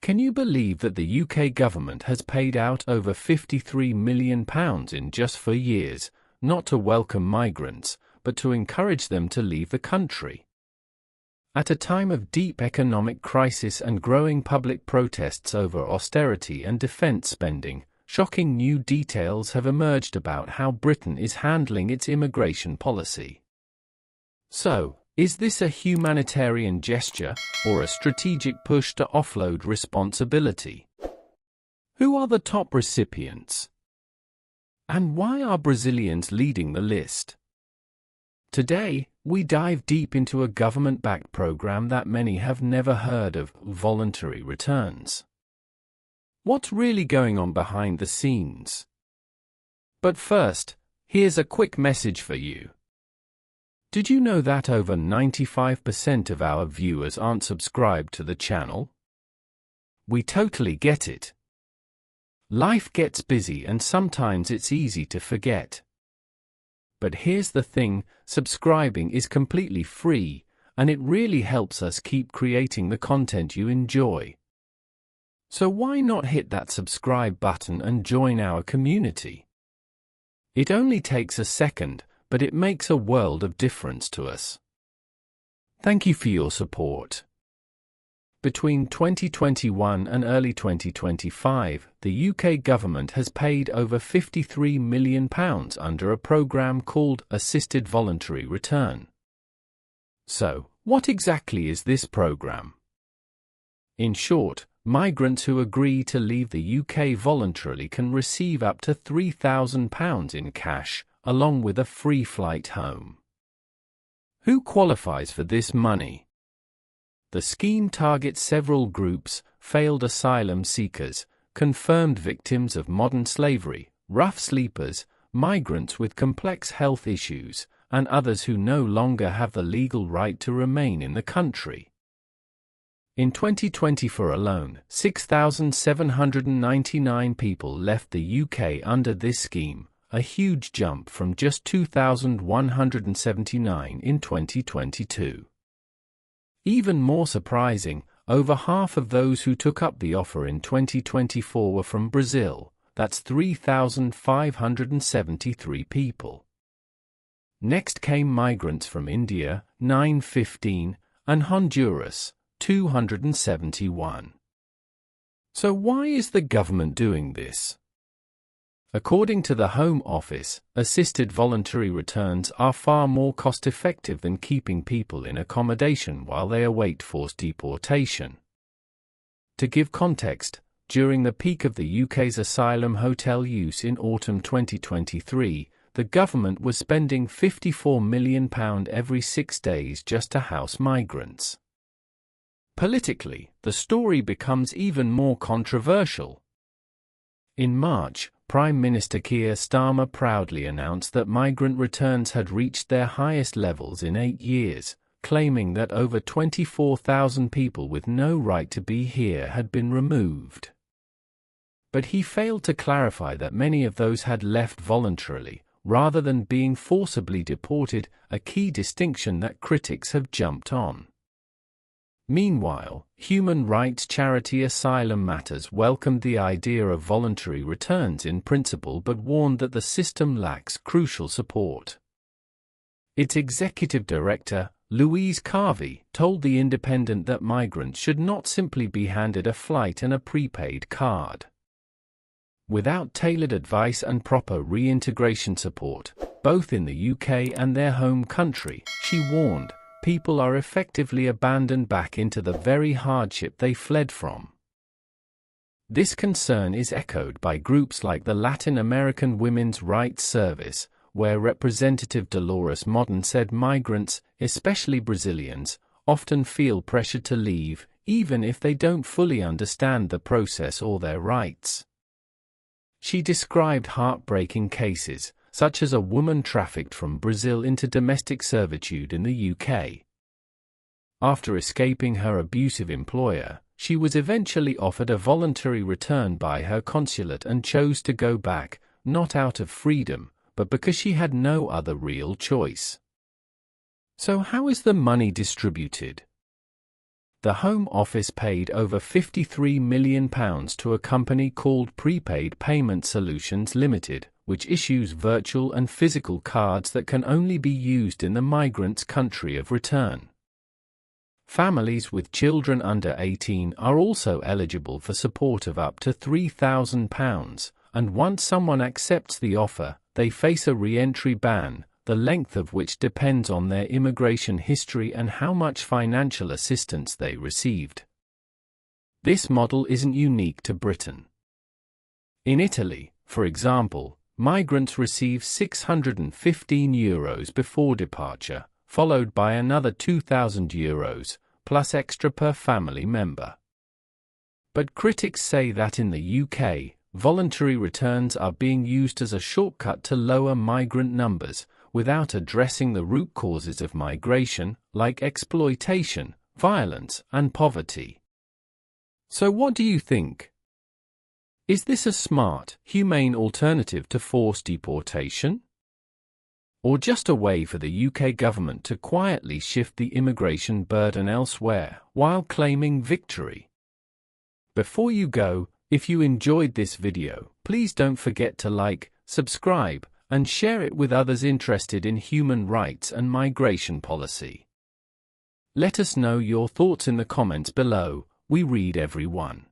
Can you believe that the UK government has paid out over £53 million in just 4 years, not to welcome migrants, but to encourage them to leave the country? At a time of deep economic crisis and growing public protests over austerity and defence spending, shocking new details have emerged about how Britain is handling its immigration policy. So, is this a humanitarian gesture, or a strategic push to offload responsibility? Who are the top recipients? And why are Brazilians leading the list? Today, we dive deep into a government-backed program that many have never heard of: voluntary returns. What's really going on behind the scenes? But first, here's a quick message for you. Did you know that over 95% of our viewers aren't subscribed to the channel? We totally get it. Life gets busy and sometimes it's easy to forget. But here's the thing, subscribing is completely free, and it really helps us keep creating the content you enjoy. So why not hit that subscribe button and join our community? It only takes a second, but it makes a world of difference to us. Thank you for your support. Between 2021 and early 2025, the UK government has paid over £53 million under a programme called Assisted Voluntary Return. So, what exactly is this programme? In short, migrants who agree to leave the UK voluntarily can receive up to £3,000 in cash, along with a free flight home. Who qualifies for this money? The scheme targets several groups: failed asylum seekers, confirmed victims of modern slavery, rough sleepers, migrants with complex health issues, and others who no longer have the legal right to remain in the country. In 2024 alone, 6,799 people left the UK under this scheme, a huge jump from just 2,179 in 2022. Even more surprising, over half of those who took up the offer in 2024 were from Brazil. That's 3,573 people. Next came migrants from India, 915, and Honduras, 271. So why is the government doing this? According to the Home Office, assisted voluntary returns are far more cost-effective than keeping people in accommodation while they await forced deportation. To give context, during the peak of the UK's asylum hotel use in autumn 2023, the government was spending £54 million every 6 days just to house migrants. Politically, the story becomes even more controversial. In March, Prime Minister Keir Starmer proudly announced that migrant returns had reached their highest levels in 8 years, claiming that over 24,000 people with no right to be here had been removed. But he failed to clarify that many of those had left voluntarily, rather than being forcibly deported, a key distinction that critics have jumped on. Meanwhile, human rights charity Asylum Matters welcomed the idea of voluntary returns in principle but warned that the system lacks crucial support. Its executive director, Louise Carvey, told The Independent that migrants should not simply be handed a flight and a prepaid card. Without tailored advice and proper reintegration support, both in the UK and their home country, she warned, people are effectively abandoned back into the very hardship they fled from. This concern is echoed by groups like the Latin American Women's Rights Service, where Representative Dolores Modern said migrants, especially Brazilians, often feel pressured to leave, even if they don't fully understand the process or their rights. She described heartbreaking cases, such as a woman trafficked from Brazil into domestic servitude in the UK. After escaping her abusive employer, she was eventually offered a voluntary return by her consulate and chose to go back, not out of freedom, but because she had no other real choice. So how is the money distributed? the Home Office paid over £53 million to a company called Prepaid Payment Solutions Limited, which issues virtual and physical cards that can only be used in the migrant's country of return. Families with children under 18 are also eligible for support of up to £3,000, and once someone accepts the offer, they face a re-entry ban, the length of which depends on their immigration history and how much financial assistance they received. This model isn't unique to Britain. In Italy, for example, migrants receive €615 before departure, followed by another €2,000, plus extra per family member. But critics say that in the UK, voluntary returns are being used as a shortcut to lower migrant numbers, without addressing the root causes of migration, like exploitation, violence, and poverty. So what do you think? Is this a smart, humane alternative to forced deportation? Or just a way for the UK government to quietly shift the immigration burden elsewhere, while claiming victory? Before you go, if you enjoyed this video, please don't forget to like, subscribe, and share it with others interested in human rights and migration policy. Let us know your thoughts in the comments below. We read every one.